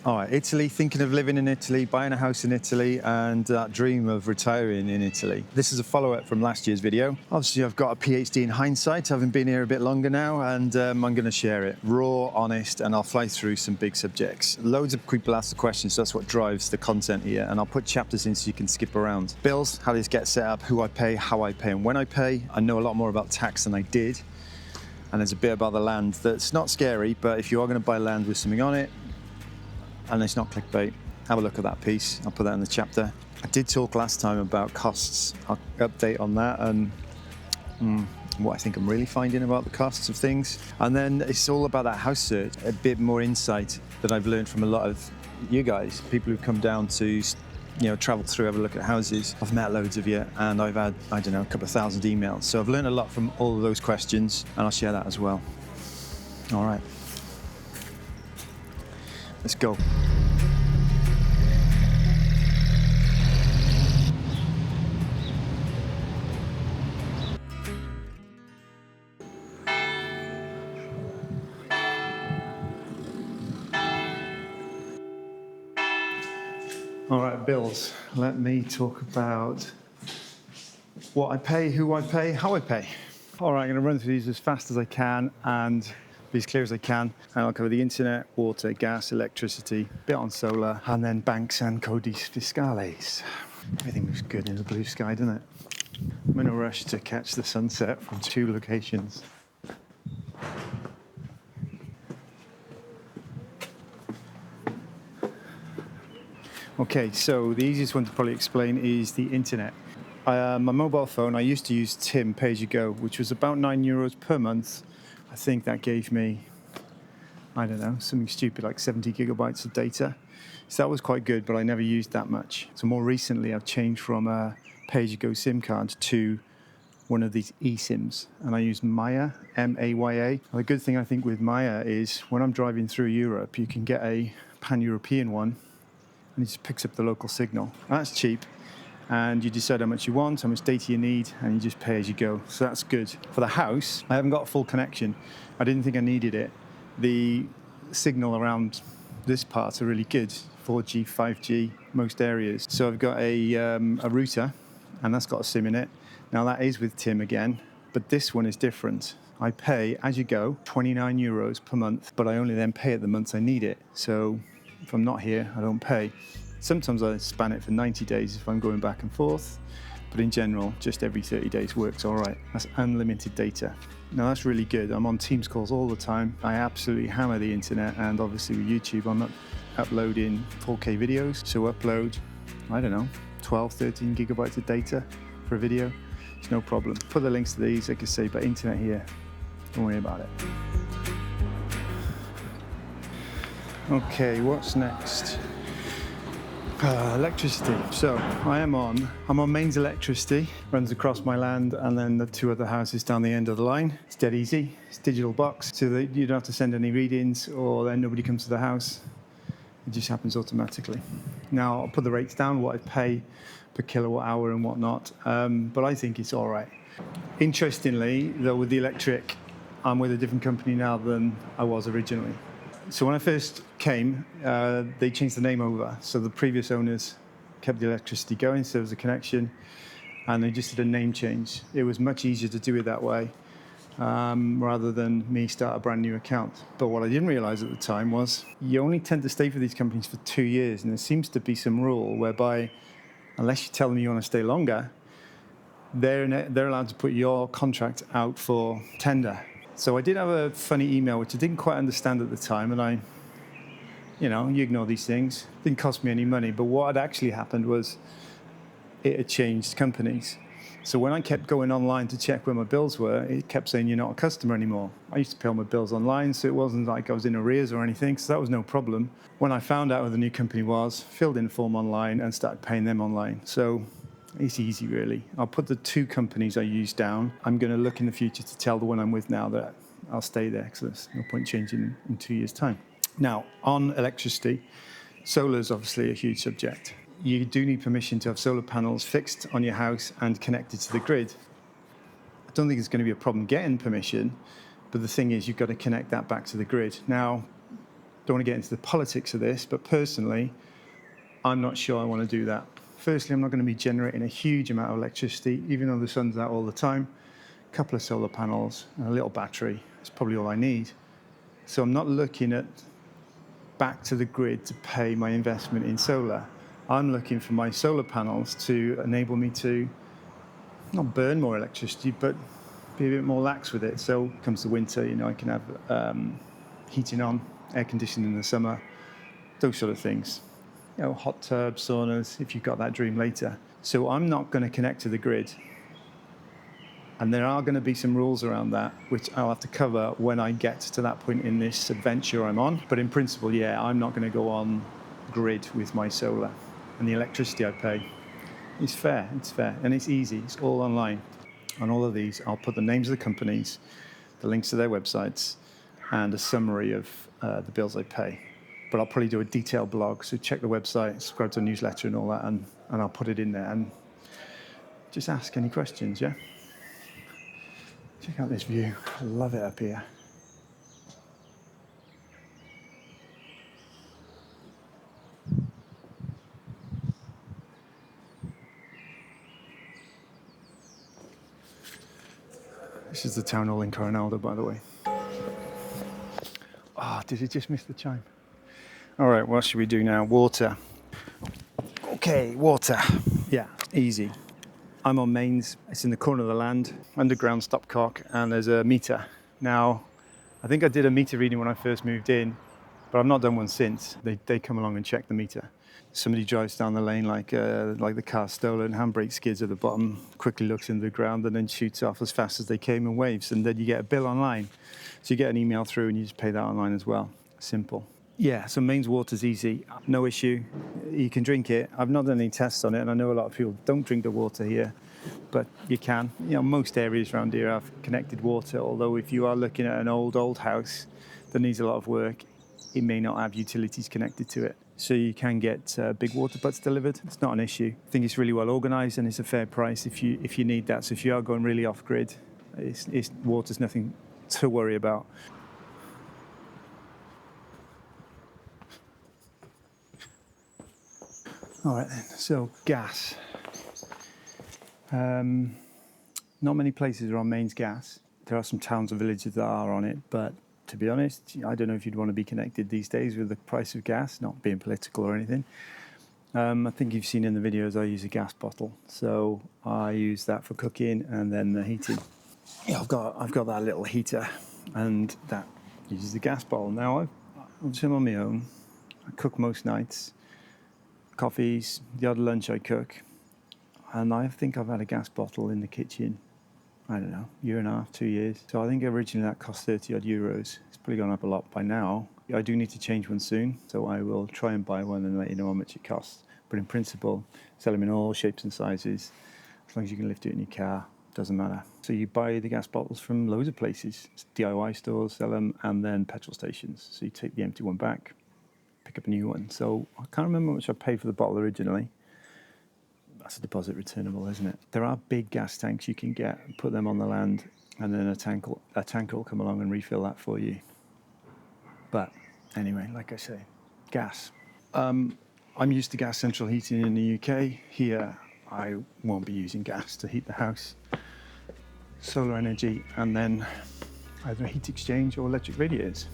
All right, Italy, thinking of living in Italy, buying a house in Italy, and that dream of retiring in Italy. This is a follow-up from last year's video. Obviously, I've got a PhD in hindsight, having been here a bit longer now, and I'm going to share it. Raw, honest, and I'll fly through some big subjects. Loads of people ask the questions, so that's what drives the content here, and I'll put chapters in so you can skip around. Bills, how this gets set up, who I pay, how I pay, and when I pay. I know a lot more about tax than I did, and there's a bit about the land that's not scary, but if you are going to buy land with something on it, and it's not clickbait, have a look at that piece. I'll put that in the chapter. I did talk last time about costs. I'll update on that and what I think I'm really finding about the costs of things. And then it's all about that house search, a bit more insight that I've learned from a lot of you guys, people who've come down to travel through, have a look at houses. I've met loads of you, and I've had, I don't know, a couple of thousand emails. So I've learned a lot from all of those questions, and I'll share that as well. All right. Let's go. All right, bills. Let me talk about what I pay, who I pay, how I pay. All right, I'm going to run through these as fast as I can and be as clear as I can, and I'll cover the internet, water, gas, electricity, bit on solar, and then banks and Codice Fiscales. Everything looks good in the blue sky, doesn't it? I'm in a rush to catch the sunset from 2 locations. Okay, so the easiest one to probably explain is the internet. My mobile phone, I used to use TIM pay-as-you-go, which was about €9 per month. I think that gave me, I don't know, something stupid like 70 gigabytes of data. So that was quite good, but I never used that much. So more recently, I've changed from a pay-as-you-go SIM card to one of these eSIMs, and I use Maya, M-A-Y-A. The good thing I think with Maya is when I'm driving through Europe, you can get a pan-European one, and it just picks up the local signal. That's cheap. And you decide how much you want, how much data you need, and you just pay as you go. So that's good. For the house, I haven't got a full connection. I didn't think I needed it. The signal around this part are really good, 4G, 5G, most areas. So I've got a router, and that's got a SIM in it. Now that is with TIM again, but this one is different. I pay as you go, €29 per month, but I only then pay it the months I need it. So if I'm not here, I don't pay. Sometimes I span it for 90 days if I'm going back and forth, but in general, just every 30 days works all right. That's unlimited data. Now that's really good. I'm on Teams calls all the time. I absolutely hammer the internet, and obviously with YouTube, I'm uploading 4K videos. So upload, I don't know, 12, 13 gigabytes of data for a video. It's no problem. Put the links to these, like I say, but internet here, don't worry about it. Okay, what's next? Electricity. So I'm on mains electricity, runs across my land, and then the 2 other houses down the end of the line. It's dead easy. It's digital box, so that you don't have to send any readings, or then nobody comes to the house. It just happens automatically. Now I'll put the rates down, what I pay per kilowatt hour and whatnot, but I think it's all right. Interestingly, though, with the electric, I'm with a different company now than I was originally. So when I first came, they changed the name over. So the previous owners kept the electricity going, so there was a connection, and they just did a name change. It was much easier to do it that way, rather than me start a brand new account. But what I didn't realize at the time was you only tend to stay for these companies for 2 years, and there seems to be some rule whereby, unless you tell them you want to stay longer, they're allowed to put your contract out for tender. So I did have a funny email, which I didn't quite understand at the time, and you ignore these things. It didn't cost me any money, but what had actually happened was it had changed companies. So when I kept going online to check where my bills were, it kept saying you're not a customer anymore. I used to pay all my bills online, so it wasn't like I was in arrears or anything, so that was no problem. When I found out who the new company was, filled in a form online and started paying them online. So it's easy, really. I'll put the 2 companies I use down. I'm going to look in the future to tell the one I'm with now that I'll stay there, because there's no point changing in 2 years' time. Now, on electricity, solar is obviously a huge subject. You do need permission to have solar panels fixed on your house and connected to the grid. I don't think it's going to be a problem getting permission, but the thing is you've got to connect that back to the grid. Now, Don't want to get into the politics of this, but personally, I'm not sure I want to do that. Firstly, I'm not going to be generating a huge amount of electricity, even though the sun's out all the time. A couple of solar panels and a little battery is probably all I need. So I'm not looking at back to the grid to pay my investment in solar. I'm looking for my solar panels to enable me to not burn more electricity, but be a bit more lax with it. So comes the winter, I can have heating on, air conditioning in the summer, those sort of things. Hot tubs, saunas, if you've got that dream later. So I'm not going to connect to the grid. And there are going to be some rules around that, which I'll have to cover when I get to that point in this adventure I'm on. But in principle, yeah, I'm not going to go on grid with my solar. And the electricity I pay is fair. It's fair. And it's easy. It's all online. On all of these, I'll put the names of the companies, the links to their websites, and a summary of the bills I pay. But I'll probably do a detailed blog. So check the website, subscribe to the newsletter and all that, and I'll put it in there. And just ask any questions, yeah? Check out this view. I love it up here. This is the town hall in Coronado, by the way. Oh, did it just miss the chime? All right, what should we do now? Water. Okay, water. Yeah, easy. I'm on mains. It's in the corner of the land, underground stopcock, and there's a meter. Now, I think I did a meter reading when I first moved in, but I've not done one since. They come along and check the meter. Somebody drives down the lane like the car's stolen, handbrake skids at the bottom, quickly looks into the ground and then shoots off as fast as they came and waves. And then you get a bill online. So you get an email through and you just pay that online as well. Simple. Yeah, so mains water's easy, no issue. You can drink it. I've not done any tests on it, and I know a lot of people don't drink the water here, but you can. Most areas around here have connected water, although if you are looking at an old house that needs a lot of work, it may not have utilities connected to it. So you can get big water butts delivered. It's not an issue. I think it's really well organised and it's a fair price if you need that. So if you are going really off-grid, water's nothing to worry about. All right then, so gas. Not many places are on mains gas. There are some towns and villages that are on it, but to be honest, I don't know if you'd want to be connected these days with the price of gas, not being political or anything. I think you've seen in the videos I use a gas bottle, so I use that for cooking and then the heating. Yeah, I've got that little heater, and that uses the gas bottle. Now I'm on my own. I cook most nights. Coffees, the odd lunch I cook, and I think I've had a gas bottle in the kitchen, I don't know, year and a half, 2 years. So I think originally that cost 30 odd euros. It's probably gone up a lot by now. I do need to change one soon, so I will try and buy one and let you know how much it costs. But in principle, sell them in all shapes and sizes. As long as you can lift it in your car, doesn't matter. So you buy the gas bottles from loads of places. DIY stores sell them, and then petrol stations. So you take the empty one back, pick up a new one. So I can't remember how much I paid for the bottle originally. That's a deposit returnable, isn't it? There are big gas tanks you can get, put them on the land, and then a tanker will come along and refill that for you. But anyway, like I say, gas. I'm used to gas central heating in the UK. Here, I won't be using gas to heat the house. Solar energy, and then either a heat exchange or electric radiators.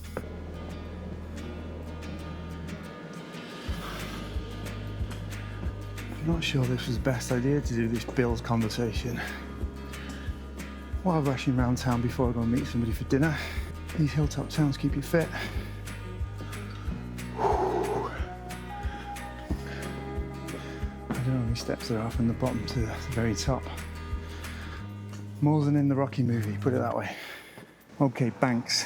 I'm not sure this was the best idea to do this bills conversation while rushing around town before I go and meet somebody for dinner. These hilltop towns keep you fit. I don't know how many steps there are from the bottom to the very top. More than in the Rocky movie, put it that way. Okay, banks.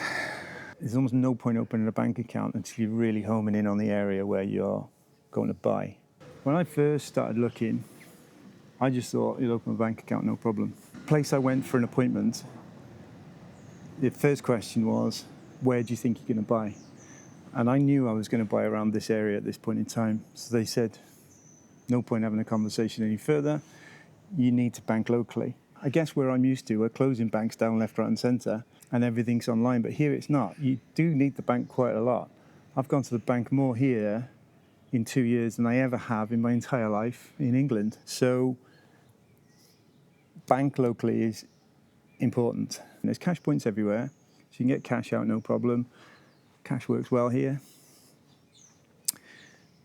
There's almost no point opening a bank account until you're really homing in on the area where you're going to buy. When I first started looking, I just thought you'll open a bank account, no problem. Place I went for an appointment, the first question was, where do you think you're going to buy? And I knew I was going to buy around this area at this point in time. So they said, no point having a conversation any further. You need to bank locally. I guess where I'm used to, we're closing banks down left, right and centre, and everything's online. But here it's not. You do need the bank quite a lot. I've gone to the bank more here in 2 years than I ever have in my entire life in England. So bank locally is important. And there's cash points everywhere, so you can get cash out no problem. Cash works well here.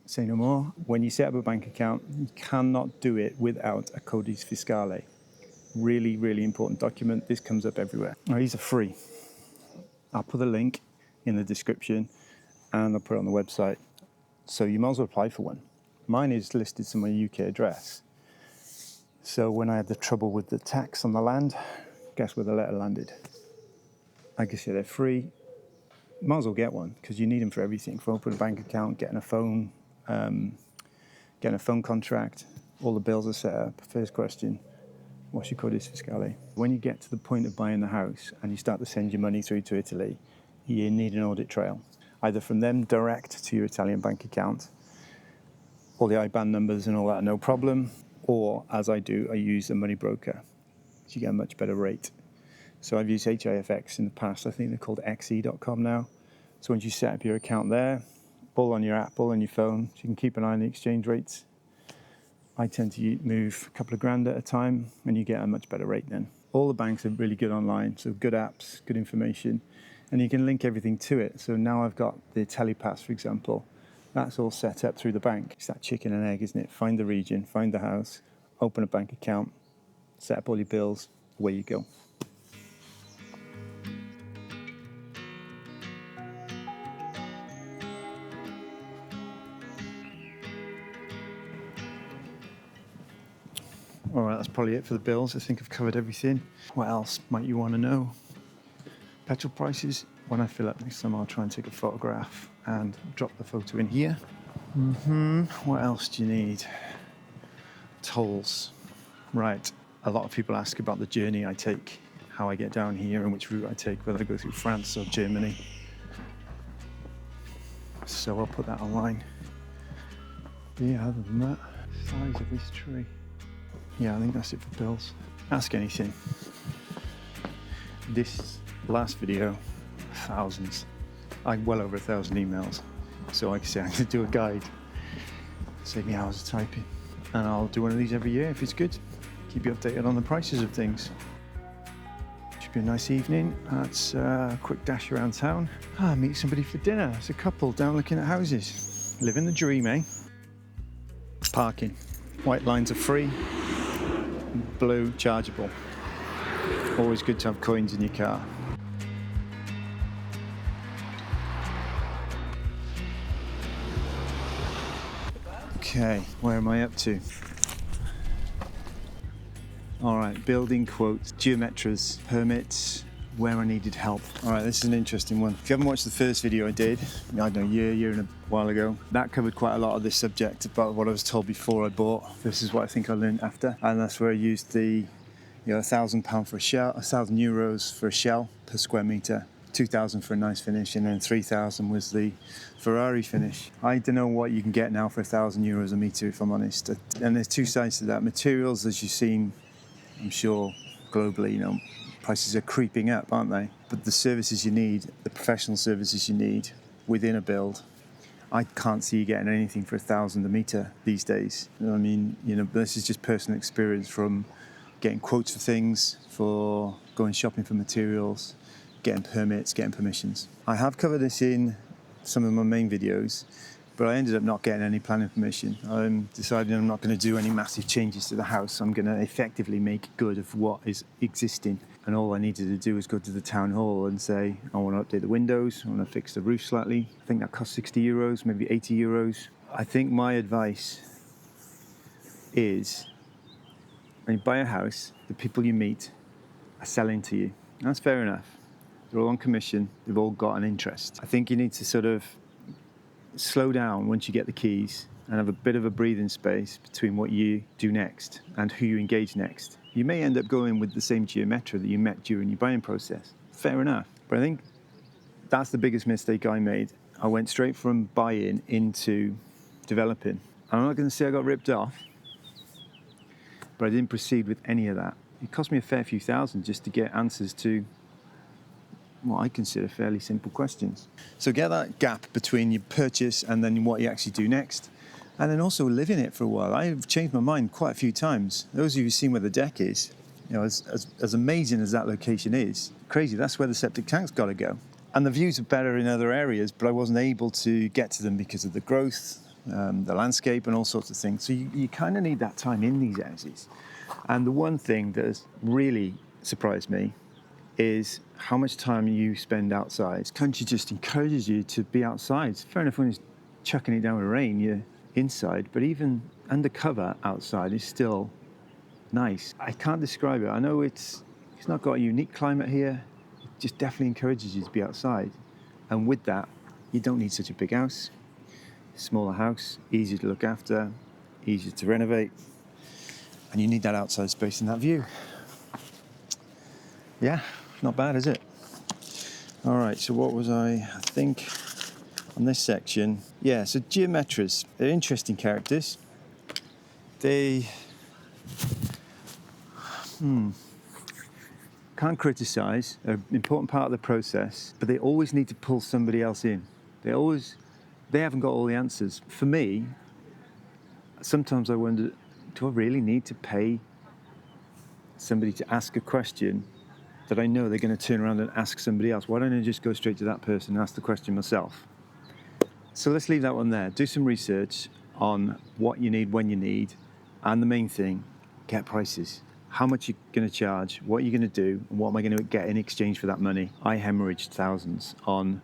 Say no more. When you set up a bank account, you cannot do it without a Codice Fiscale. Really, really important document. This comes up everywhere. Now, these are free. I'll put a link in the description and I'll put it on the website. So you might as well apply for one. Mine is listed to my UK address. So when I had the trouble with the tax on the land, guess where the letter landed? Like I said, they're free. Might as well get one because you need them for everything. For opening a bank account, getting a phone contract, all the bills are set up. First question, what's your Codice Fiscale? When you get to the point of buying the house and you start to send your money through to Italy, you need an audit trail, either from them direct to your Italian bank account, all the IBAN numbers and all that, no problem, or as I do, I use a money broker, so you get a much better rate. So I've used HIFX in the past. I think they're called xe.com now. So once you set up your account there, all on your app, all on your phone, so you can keep an eye on the exchange rates. I tend to move a couple of grand at a time, and you get a much better rate then. All the banks are really good online, so good apps, good information, and you can link everything to it. So now I've got the telepass, for example. That's all set up through the bank. It's that chicken and egg, isn't it? Find the region, find the house, open a bank account, set up all your bills, away you go. All right, that's probably it for the bills. I think I've covered everything. What else might you want to know? Petrol prices. When I fill up next time, I'll try and take a photograph and drop the photo in here. What else do you need? Tolls. Right. A lot of people ask about the journey I take, how I get down here and which route I take, whether I go through France or Germany. So I'll put that online. But yeah, other than that, size of this tree. Yeah, I think that's it for bills. Ask anything. This last video, thousands. Well over 1,000 emails. So like I say, I'm going to do a guide. Save me hours of typing. And I'll do one of these every year if it's good. Keep you updated on the prices of things. Should be a nice evening. That's a quick dash around town. Meet somebody for dinner. It's a couple down looking at houses. Living the dream, eh? Parking. White lines are free. Blue chargeable. Always good to have coins in your car. Okay, where am I up to? All right, building quotes, geometras, permits, where I needed help. All right, this is an interesting one. If you haven't watched the first video I did, I don't know, year and a while ago, that covered quite a lot of this subject about what I was told before I bought. This is what I think I learned after, and that's where I used the, £1,000 for a shell, €1,000 for a shell per square meter, 2,000 for a nice finish, and then 3,000 was the Ferrari finish. I don't know what you can get now for €1,000 a meter, if I'm honest. And there's two sides to that. Materials, as you've seen, I'm sure globally, prices are creeping up, aren't they? But the services you need, the professional services you need within a build, I can't see you getting anything for 1,000 a meter these days. I mean, this is just personal experience from getting quotes for things, for going shopping for materials, getting permits, getting permissions. I have covered this in some of my main videos, but I ended up not getting any planning permission. I'm deciding I'm not going to do any massive changes to the house. I'm going to effectively make good of what is existing. And all I needed to do was go to the town hall and say, I want to update the windows, I want to fix the roof slightly. I think that costs €60, maybe €80. I think my advice is, when you buy a house, the people you meet are selling to you. That's fair enough. They're all on commission, they've all got an interest. I think you need to sort of slow down once you get the keys and have a bit of a breathing space between what you do next and who you engage next. You may end up going with the same Geometra that you met during your buying process. Fair enough. But I think that's the biggest mistake I made. I went straight from buying into developing. I'm not going to say I got ripped off, but I didn't proceed with any of that. It cost me a fair few thousand just to get answers to what I consider fairly simple questions. So get that gap between your purchase and then what you actually do next. And then also live in it for a while. I've changed my mind quite a few times. Those of you who've seen where the deck is, as amazing as that location is, crazy, that's where the septic tank's got to go. And the views are better in other areas, but I wasn't able to get to them because of the growth, the landscape and all sorts of things. So you kind of need that time in these houses. And the one thing that has really surprised me is how much time you spend outside. Country just encourages you to be outside. Fair enough when it's chucking it down with rain, you're inside, but even undercover outside is still nice. I can't describe it. I know it's not got a unique climate here. It just definitely encourages you to be outside. And with that, you don't need such a big house. Smaller house, easier to look after, easier to renovate. And you need that outside space and that view. Yeah, not bad, is it? All right, so what was I think on this section? Yeah, so geometras, they're interesting characters. They can't criticize, they're an important part of the process, but they always need to pull somebody else in. They haven't got all the answers. For me, sometimes I wonder, do I really need to pay somebody to ask a question that I know they're going to turn around and ask somebody else? Why don't I just go straight to that person and ask the question myself? So let's leave that one there. Do some research on what you need, when you need, and the main thing, get prices. How much you're going to charge, what you're going to do, and what am I going to get in exchange for that money? I hemorrhaged thousands on,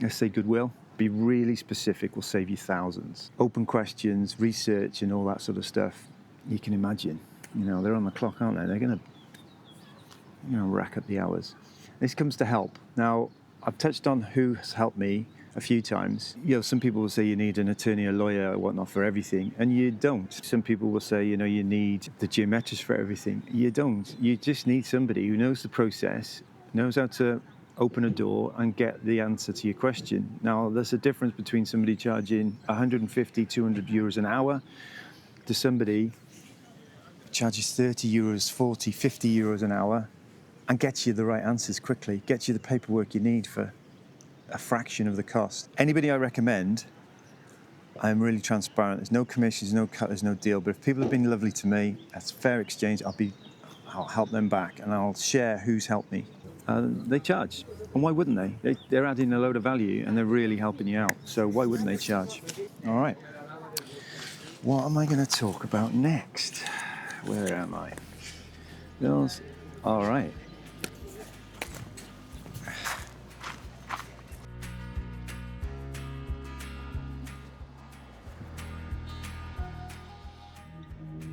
let's say, goodwill. Be really specific, will save you thousands. Open questions, research, and all that sort of stuff. You can imagine, they're on the clock, aren't they? They're going to rack up the hours. This comes to help. Now, I've touched on who has helped me a few times. Some people will say you need an attorney, a lawyer, or whatnot for everything, and you don't. Some people will say, you need the geometras for everything. You don't. You just need somebody who knows the process, knows how to open a door and get the answer to your question. Now, there's a difference between somebody charging 150, 200 euros an hour to somebody who charges 30 euros, 40, 50 euros an hour and gets you the right answers quickly, gets you the paperwork you need for a fraction of the cost. Anybody I recommend, I'm really transparent. There's no commissions, no cut, there's no deal. But if people have been lovely to me, that's fair exchange. I'll help them back and I'll share who's helped me. They charge. And why wouldn't they? They're adding a load of value and they're really helping you out. So why wouldn't they charge? All right. What am I going to talk about next? Where am I? Bills. All right.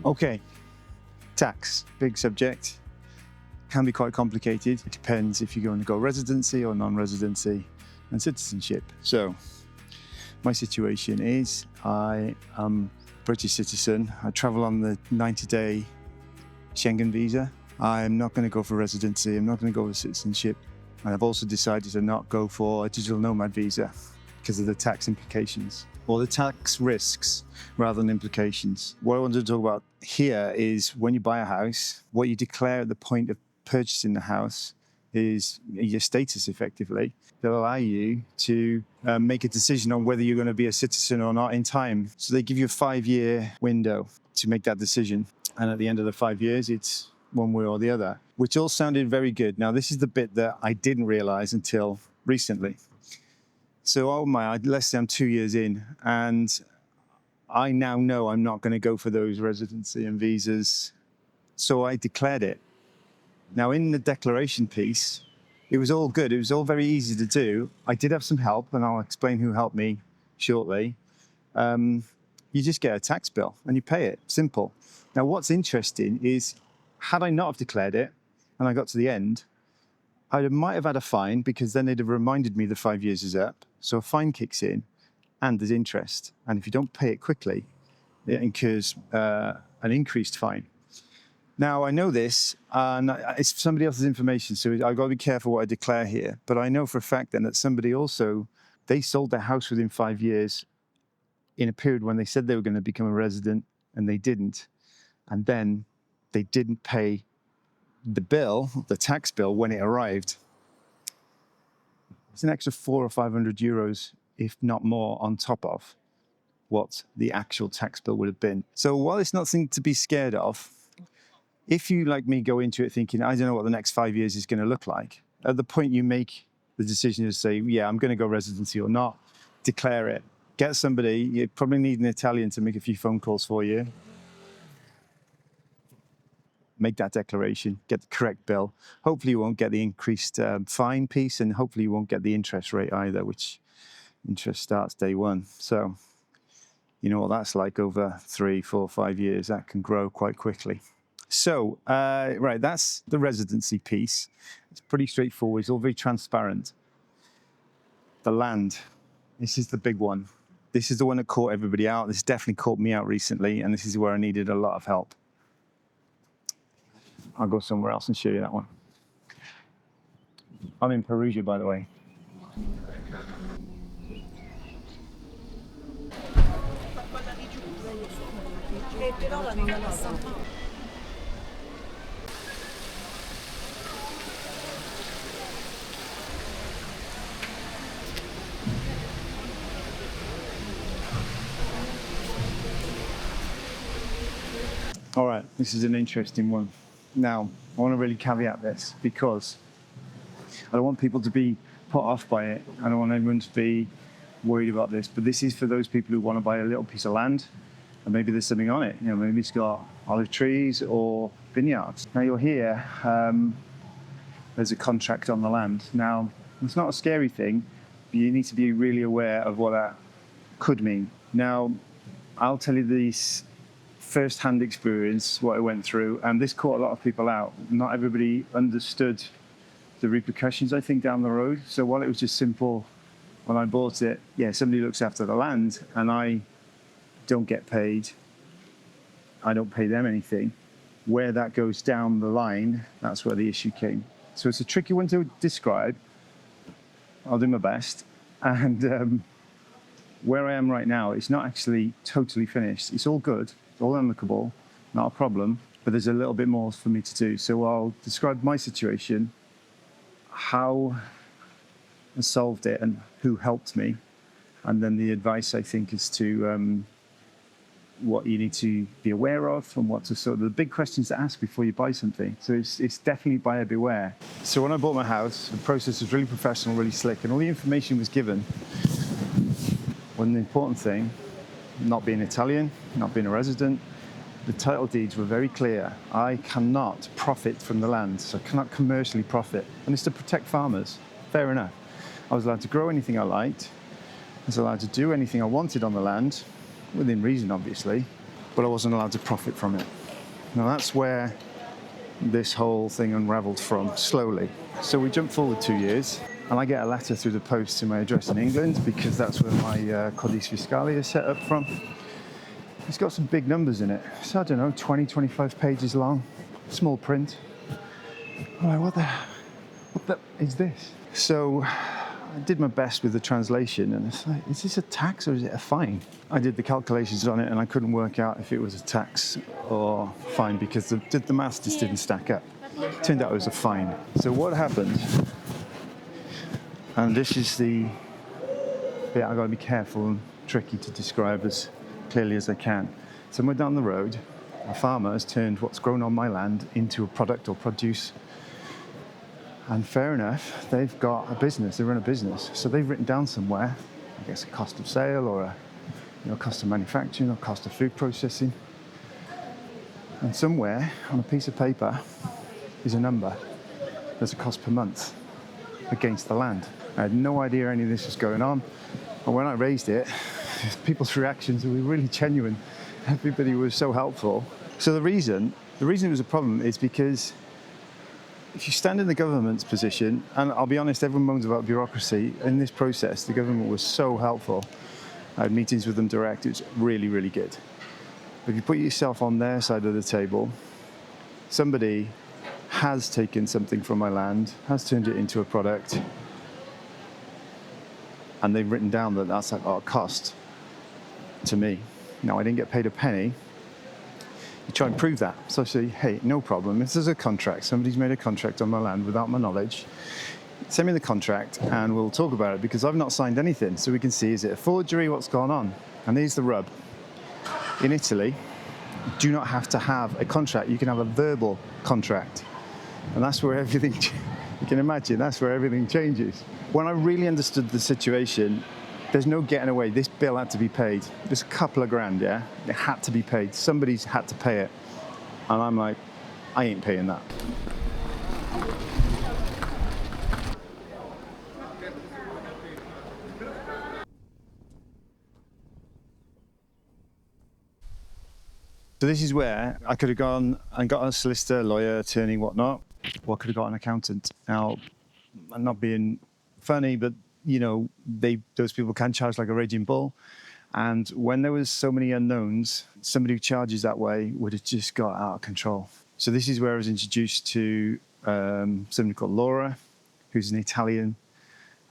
Okay, tax, big subject, can be quite complicated. It depends if you're going to go residency or non-residency and citizenship. So my situation is I am a British citizen. I travel on the 90-day Schengen visa. I'm not going to go for residency. I'm not going to go for citizenship. And I've also decided to not go for a digital nomad visa because of the tax implications. Or the tax risks rather than implications. What I wanted to talk about here is when you buy a house, what you declare at the point of purchasing the house is your status effectively. They'll allow you to make a decision on whether you're going to be a citizen or not in time. So they give you a 5-year window to make that decision. And at the end of the 5 years, it's one way or the other, which all sounded very good. Now, this is the bit that I didn't realize until recently. So, let's say I'm 2 years in, and I now know I'm not going to go for those residency and visas. So I declared it. Now, in the declaration piece, it was all good. It was all very easy to do. I did have some help, and I'll explain who helped me shortly. You just get a tax bill and you pay it. Simple. Now, what's interesting is, had I not have declared it, and I got to the end, I might have had a fine because then they'd have reminded me the 5 years is up. So a fine kicks in and there's interest. And if you don't pay it quickly, it incurs an increased fine. Now, I know this, and it's somebody else's information, so I've got to be careful what I declare here. But I know for a fact then that somebody also, they sold their house within 5 years in a period when they said they were going to become a resident and they didn't. And then they didn't pay the bill, the tax bill, when it arrived. It's an extra 400 or 500 euros, if not more, on top of what the actual tax bill would have been. So while it's nothing to be scared of, if you, like me, go into it thinking, I don't know what the next 5 years is going to look like, at the point you make the decision to say, yeah, I'm going to go residency or not, declare it. Get somebody, you probably need an Italian to make a few phone calls for you. Make that declaration, get the correct bill. Hopefully you won't get the increased fine piece, and hopefully you won't get the interest rate either, which interest starts day one. So you know what that's like over 3, 4, 5 years. That can grow quite quickly. So, right, that's the residency piece. It's pretty straightforward. It's all very transparent. The land, this is the big one. This is the one that caught everybody out. This definitely caught me out recently, and this is where I needed a lot of help. I'll go somewhere else and show you that one. I'm in Perugia, by the way. All right, this is an interesting one. Now, I want to really caveat this because I don't want people to be put off by it. I don't want anyone to be worried about this, but this is for those people who want to buy a little piece of land and maybe there's something on it. You know, maybe it's got olive trees or vineyards. Now you're here, there's a contract on the land. Now, it's not a scary thing, but you need to be really aware of what that could mean. Now, I'll tell you this first-hand experience, what I went through, and this caught a lot of people out. Not everybody understood the repercussions, I think, down the road. So while it was just simple, when I bought it, yeah, somebody looks after the land and I don't get paid, I don't pay them anything. Where that goes down the line, that's where the issue came. So it's a tricky one to describe. I'll do my best. And where I am right now, it's not actually totally finished. It's all good. All amicable, not a problem, but there's a little bit more for me to do. So I'll describe my situation, how I solved it and who helped me, and then the advice I think is to what you need to be aware of and what to sort of the big questions to ask before you buy something. So it's definitely buyer beware. So when I bought my house, the process was really professional, really slick, and all the information was given. One important thing, not being Italian, not being a resident, the title deeds were very clear. I cannot profit from the land, so I cannot commercially profit. And it's to protect farmers. Fair enough. I was allowed to grow anything I liked. I was allowed to do anything I wanted on the land, within reason, obviously, but I wasn't allowed to profit from it. Now that's where this whole thing unraveled from, slowly. So we jump forward 2 years, and I get a letter through the post to my address in England, because that's where my Codice Fiscale is set up from. It's got some big numbers in it. So I don't know, 20, 25 pages long, small print. I'm like, what the is this? So I did my best with the translation, and it's like, is this a tax or is it a fine? I did the calculations on it and I couldn't work out if it was a tax or fine, because the maths just didn't stack up. It turned out it was a fine. So what happened, and this is the bit I've got to be careful and tricky to describe as clearly as I can. Somewhere down the road, a farmer has turned what's grown on my land into a product or produce. And fair enough, they've got a business, they run a business. So they've written down somewhere, I guess, a cost of sale or a cost of manufacturing or cost of food processing. And somewhere on a piece of paper is a number. There's a cost per month against the land. I had no idea any of this was going on. And when I raised it, people's reactions were really genuine. Everybody was so helpful. So the reason it was a problem is because if you stand in the government's position, and I'll be honest, everyone moans about bureaucracy. In this process, the government was so helpful. I had meetings with them direct. It was really, really good. If you put yourself on their side of the table, somebody has taken something from my land, has turned it into a product, and they've written down that that's like our cost to me. Now, I didn't get paid a penny. You try and prove that. So I say, hey, no problem. If there's a contract, somebody's made a contract on my land without my knowledge, Send me the contract and we'll talk about it, because I've not signed anything, so we can see, is it a forgery, what's gone on? And here's the rub. In Italy, you do not have to have a contract. You can have a verbal contract. And that's where everything, you can imagine, that's where everything changes. When I really understood the situation, there's no getting away. This bill had to be paid. Just a couple of grand, yeah? It had to be paid. Somebody's had to pay it. And I'm like, I ain't paying that. So this is where I could have gone and got a solicitor, lawyer, attorney, whatnot, or I could have got an accountant. Now, I'm not being funny, but you know, those people can charge like a raging bull. And when there was so many unknowns, somebody who charges that way would have just got out of control. So this is where I was introduced to somebody called Laura, who's an Italian,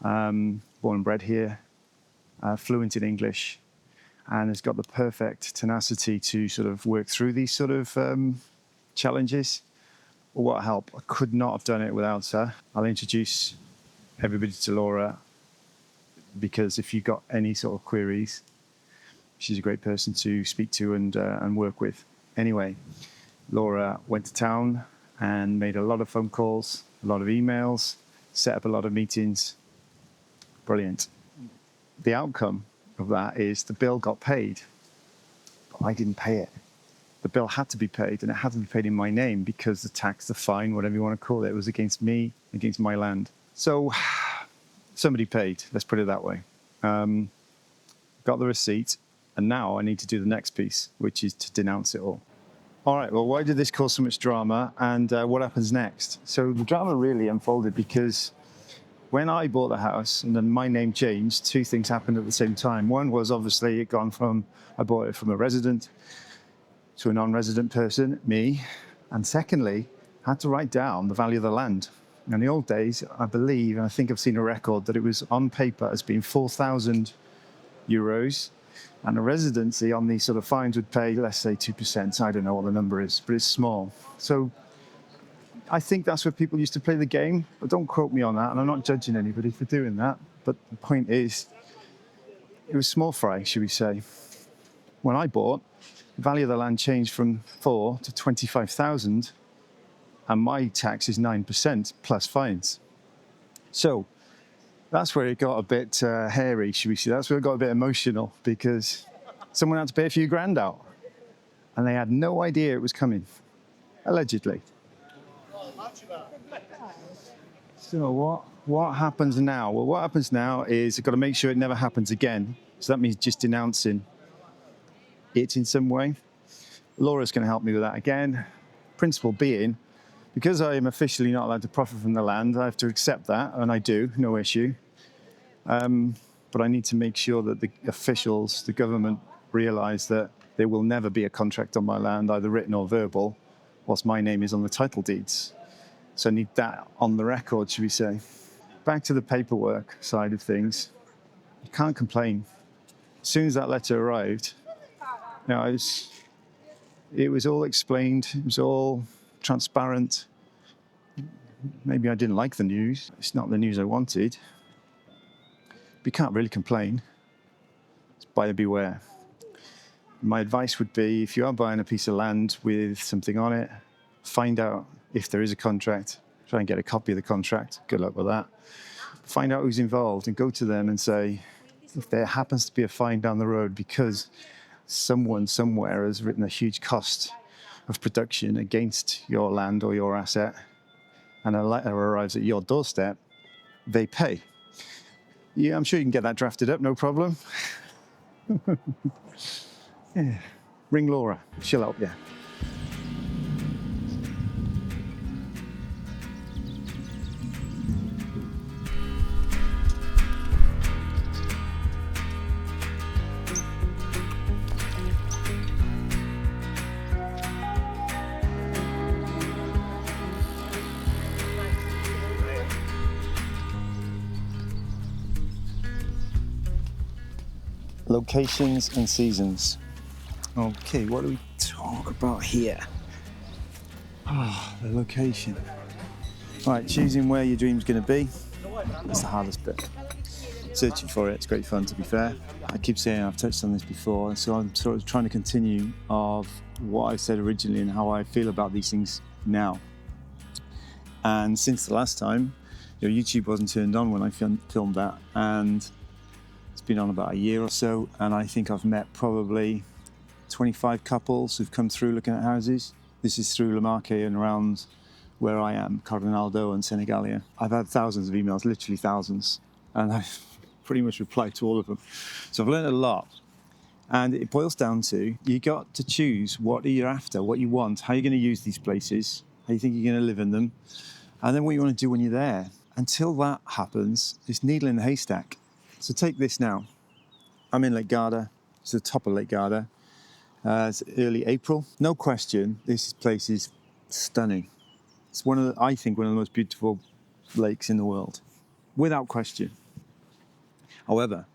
born and bred here, fluent in English, and has got the perfect tenacity to sort of work through these sort of challenges. Well, what a help. I could not have done it without her. I'll introduce everybody to Laura, because if you've got any sort of queries, she's a great person to speak to and work with. Anyway, Laura went to town and made a lot of phone calls, a lot of emails, set up a lot of meetings. Brilliant. The outcome of that is the bill got paid, but I didn't pay it. The bill had to be paid, and it had to be paid in my name, because the tax, the fine, whatever you want to call it, was against me, against my land. So somebody paid, let's put it that way. Got the receipt, and now I need to do the next piece, which is to denounce it all. All right, well, why did this cause so much drama, and what happens next? So the drama really unfolded because when I bought the house and then my name changed, two things happened at the same time. One was obviously it gone from, I bought it from a resident to a non-resident person, me. And secondly, I had to write down the value of the land. In the old days, I believe, and I think I've seen a record, that it was on paper as being 4,000 euros. And a residency on these sort of fines would pay, let's say, 2%. I don't know what the number is, but it's small. So I think that's where people used to play the game, but don't quote me on that, and I'm not judging anybody for doing that. But the point is, it was small fry, should we say. When I bought, the value of the land changed from 4 to 25,000, and my tax is 9% plus fines. So that's where it got a bit hairy, should we say. That's where it got a bit emotional, because someone had to pay a few grand out, and they had no idea it was coming, allegedly. So what happens now? Well, what happens now is I've got to make sure it never happens again. So that means just denouncing it in some way. Laura's going to help me with that again. Principle being, because I am officially not allowed to profit from the land, I have to accept that, and I do, no issue. But I need to make sure that the officials, the government, realise that there will never be a contract on my land, either written or verbal, whilst my name is on the title deeds. So I need that on the record, should we say. Back to the paperwork side of things. You can't complain. As soon as that letter arrived, you know, it was all explained. It was all transparent. Maybe I didn't like the news. It's not the news I wanted. But you can't really complain. It's buyer beware. My advice would be, if you are buying a piece of land with something on it, find out if there is a contract. Try and get a copy of the contract. Good luck with that. Find out who's involved and go to them and say, if there happens to be a fine down the road because someone somewhere has written a huge cost of production against your land or your asset, and a letter arrives at your doorstep, they pay. Yeah, I'm sure you can get that drafted up, no problem. Yeah. Ring Laura, she'll help you. Locations and seasons. Okay, what do we talk about here? The location. Right, choosing where your dream's going to be. That's the hardest bit. Searching for it's great fun, to be fair. I keep saying I've touched on this before, so I'm sort of trying to continue of what I said originally and how I feel about these things now. And since the last time, YouTube wasn't turned on when I filmed that, and it's been on about a year or so, and I think I've met probably 25 couples who've come through looking at houses. This is through Marche and around where I am, Cardinaldo and Senegalia. I've had thousands of emails, literally thousands, and I've pretty much replied to all of them. So I've learned a lot. And it boils down to, you got to choose what you're after, what you want, how you're going to use these places, how you think you're going to live in them, and then what you want to do when you're there. Until that happens, it's needle in the haystack. So take this now. I'm in Lake Garda. It's the top of Lake Garda. It's early April. No question, this place is stunning. It's I think one of the most beautiful lakes in the world, without question. However,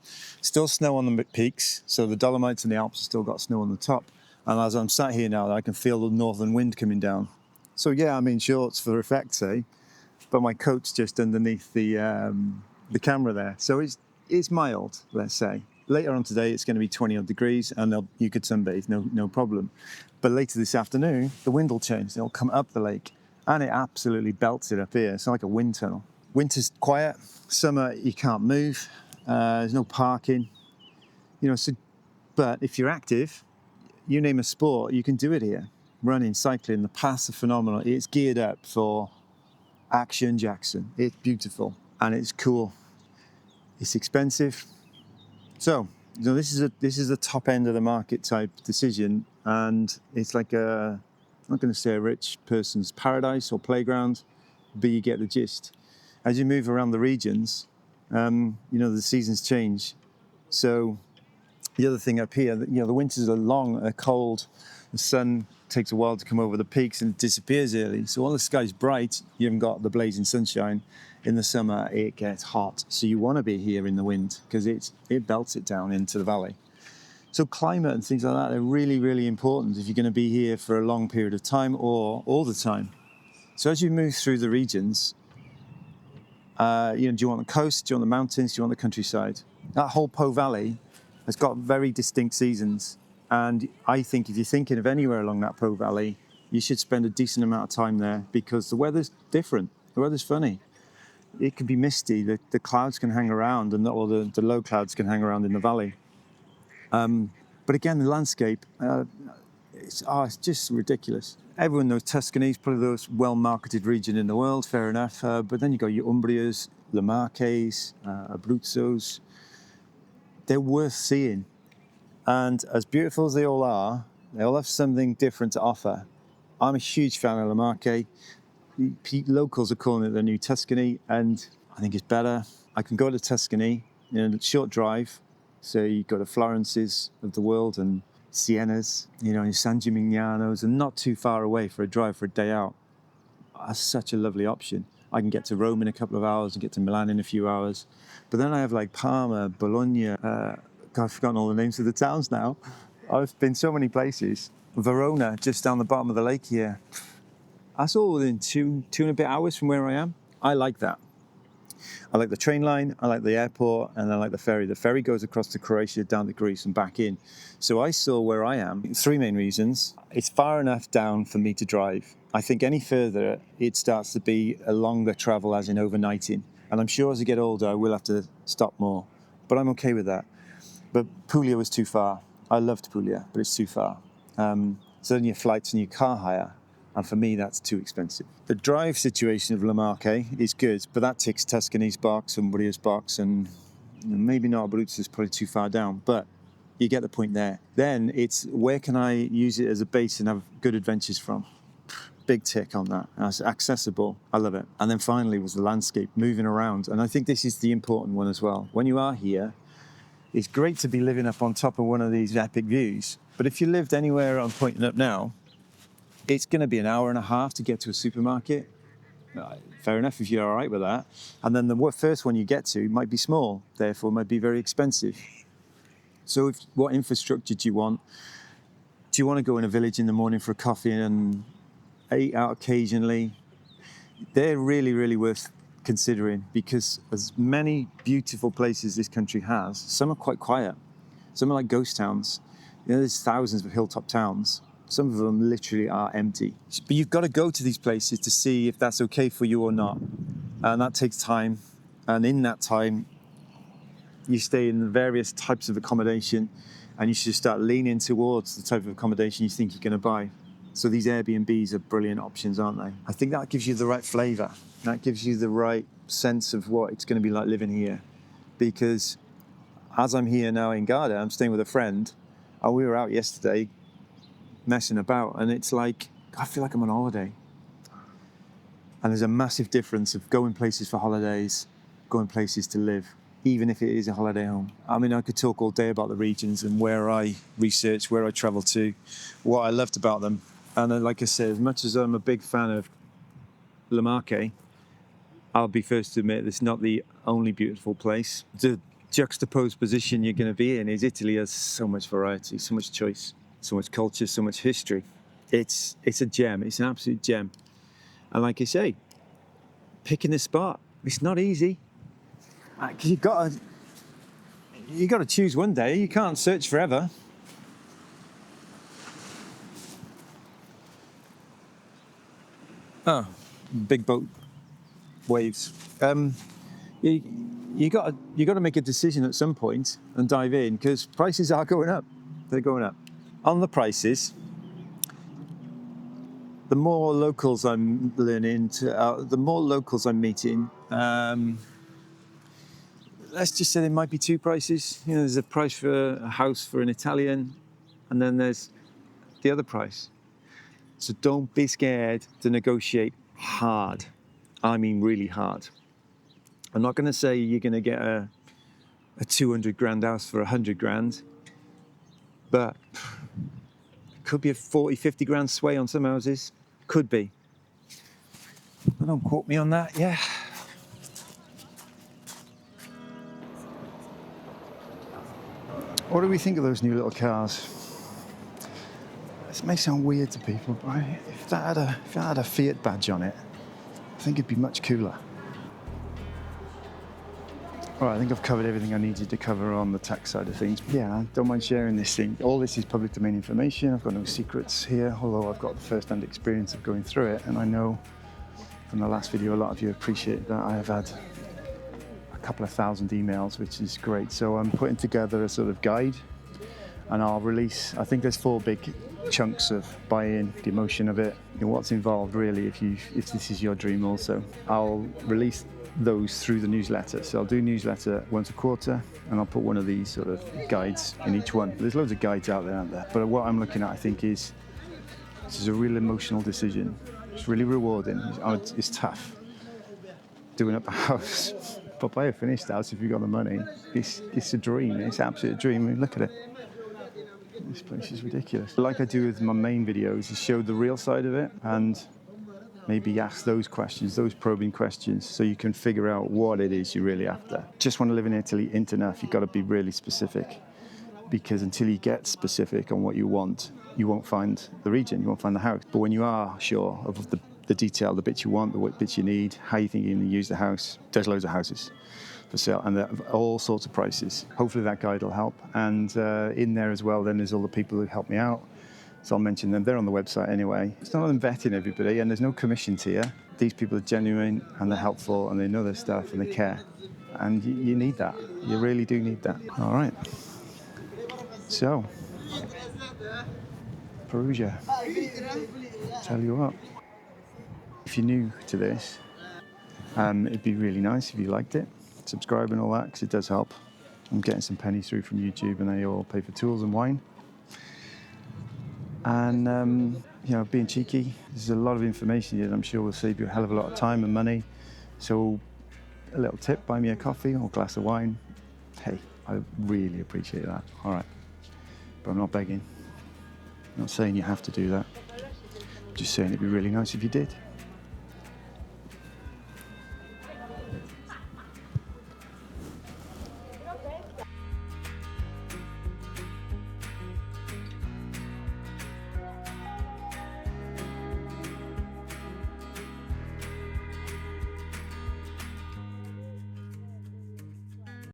still snow on the peaks, so the Dolomites and the Alps have still got snow on the top. And as I'm sat here now, I can feel the northern wind coming down. So yeah, I'm in shorts for effect's sake, but my coat's just underneath the camera there. So it's mild, let's say. Later on today, it's going to be 20 odd degrees, and you could sunbathe, no problem. But later this afternoon, the wind will change. It'll come up the lake, and it absolutely belts it up here. It's like a wind tunnel. Winter's quiet. Summer, you can't move. There's no parking, but if you're active, you name a sport, you can do it here. Running, cycling, the paths are phenomenal. It's geared up for action, Jackson. It's beautiful and it's cool. It's expensive. So, this is a top end of the market type decision, and it's like I'm not going to say a rich person's paradise or playground, but you get the gist. As you move around the regions, the seasons change. So the other thing up here, the winters are long, they're cold. The sun takes a while to come over the peaks and disappears early. So while the sky's bright, you haven't got the blazing sunshine. In the summer, it gets hot. So you want to be here in the wind because it belts it down into the valley. So climate and things like that are really, really important if you're going to be here for a long period of time or all the time. So as you move through the regions, do you want the coast? Do you want the mountains? Do you want the countryside? That whole Po Valley has got very distinct seasons. And I think if you're thinking of anywhere along that Po Valley, you should spend a decent amount of time there because the weather's different. The weather's funny. It can be misty. The clouds can hang around, or the low clouds can hang around in the valley. But again, the landscape, it's just ridiculous. Everyone knows Tuscany is probably the most well-marketed region in the world, fair enough. But then you've got your Umbrias, Le Marches, Abruzzos. They're worth seeing. And as beautiful as they all have something different to offer. I'm a huge fan of Le Marche. Locals are calling it the new Tuscany, and I think it's better. I can go to Tuscany in a short drive. So you go to Florence's of the world and Siena's, your San Gimignano's, and not too far away for a drive for a day out. That's such a lovely option. I can get to Rome in a couple of hours and get to Milan in a few hours. But then I have like Parma, Bologna, I've forgotten all the names of the towns now. I've been so many places. Verona, just down the bottom of the lake here. That's all within two and a bit hours from where I am. I like that. I like the train line, I like the airport, and I like the ferry. The ferry goes across to Croatia, down to Greece and back in. So I saw where I am. 3 main reasons. It's far enough down for me to drive. I think any further, it starts to be a longer travel, as in overnighting. And I'm sure as I get older, I will have to stop more. But I'm okay with that. But Puglia was too far. I loved Puglia, but it's too far. So then your flights and your car hire. And for me, that's too expensive. The drive situation of Le Marche is good, but that ticks Tuscany's box and Umbria's box, and maybe not Abruzzo's probably too far down, but you get the point there. Then it's where can I use it as a base and have good adventures from? Big tick on that. It's accessible. I love it. And then finally was the landscape, moving around. And I think this is the important one as well. When you are here, it's great to be living up on top of one of these epic views. But if you lived anywhere I'm pointing up now, it's going to be an hour and a half to get to a supermarket. Fair enough if you're all right with that. And then the first one you get to might be small, therefore might be very expensive. So what infrastructure do you want? Do you want to go in a village in the morning for a coffee and eat out occasionally? They're really, really worth considering, because as many beautiful places this country has, some are quite quiet. Some are like ghost towns. You know, there's thousands of hilltop towns. Some of them literally are empty. But you've got to go to these places to see if that's okay for you or not. And that takes time. And in that time, you stay in the various types of accommodation, and you should start leaning towards the type of accommodation you think you're going to buy. So these Airbnbs are brilliant options, aren't they? I think that gives you the right flavour. That gives you the right sense of what it's going to be like living here. Because as I'm here now in Garda, I'm staying with a friend, and we were out yesterday messing about, and it's like, I feel like I'm on holiday. And there's a massive difference of going places for holidays, going places to live, even if it is a holiday home. I mean, I could talk all day about the regions and where I research, where I travel to, what I loved about them. And like I said, as much as I'm a big fan of Marche, I'll be first to admit it's not the only beautiful place. The juxtaposed position you're going to be in is Italy has so much variety, so much choice, so much culture, so much history. It's a gem. It's an absolute gem. And like I say, picking a spot, it's not easy. Because you got to choose one day. You can't search forever. Oh, big boat waves. You got to make a decision at some point and dive in, because prices are going up. They're going up. On the prices, the more locals I'm learning to, the more locals I'm meeting. Let's just say there might be two prices. You know, there's a price for a house for an Italian, and then there's the other price. So don't be scared to negotiate hard. I mean really hard. I'm not going to say you're going to get a 200 grand house for 100 grand, but it could be a 40, 50 grand sway on some houses. Could be. But don't quote me on that, yeah. What do we think of those new little cars? This may sound weird to people, but if that had a Fiat badge on it, I think it'd be much cooler. All right, I think I've covered everything I needed to cover on the tax side of things. Yeah, I don't mind sharing this thing. All this is public domain information. I've got no secrets here, although I've got the first-hand experience of going through it. And I know from the last video, a lot of you appreciate that I have had a couple of thousand emails, which is great. So I'm putting together a sort of guide, and I'll release, I think there's 4 big chunks of buy-in, the emotion of it, and what's involved really if this is your dream also. I'll release those through the newsletter. So I'll do newsletter once a quarter, and I'll put one of these sort of guides in each one. There's loads of guides out there, aren't there? But what I'm looking at, I think, is this is a real emotional decision. It's really rewarding. It's tough doing up a house, but buy a finished house if you've got the money. It's a dream. It's an absolute dream. I mean, look at it. This place is ridiculous. Like I do with my main videos, is show the real side of it and maybe ask those questions, those probing questions, so you can figure out what it is you're really after. Just want to live in Italy, ain't enough. You've got to be really specific, because until you get specific on what you want, you won't find the region, you won't find the house. But when you are sure of the detail, the bits you want, the bits you need, how you think you're going to use the house, there's loads of houses for sale, and they're all sorts of prices. Hopefully that guide will help. And in there as well, then there's all the people who help me out. So I'll mention them. They're on the website anyway. It's not them vetting everybody, and there's no commissions here. These people are genuine, and they're helpful, and they know their stuff, and they care. And you need that. You really do need that. All right. So, Perugia. Tell you what. If you're new to this, it'd be really nice if you liked it. Subscribe and all that, because it does help. I'm getting some pennies through from YouTube, and they all pay for tools and wine. And, being cheeky, there's a lot of information here that I'm sure will save you a hell of a lot of time and money. So a little tip, buy me a coffee or a glass of wine. Hey, I really appreciate that. All right. But I'm not begging. I'm not saying you have to do that. I'm just saying it'd be really nice if you did.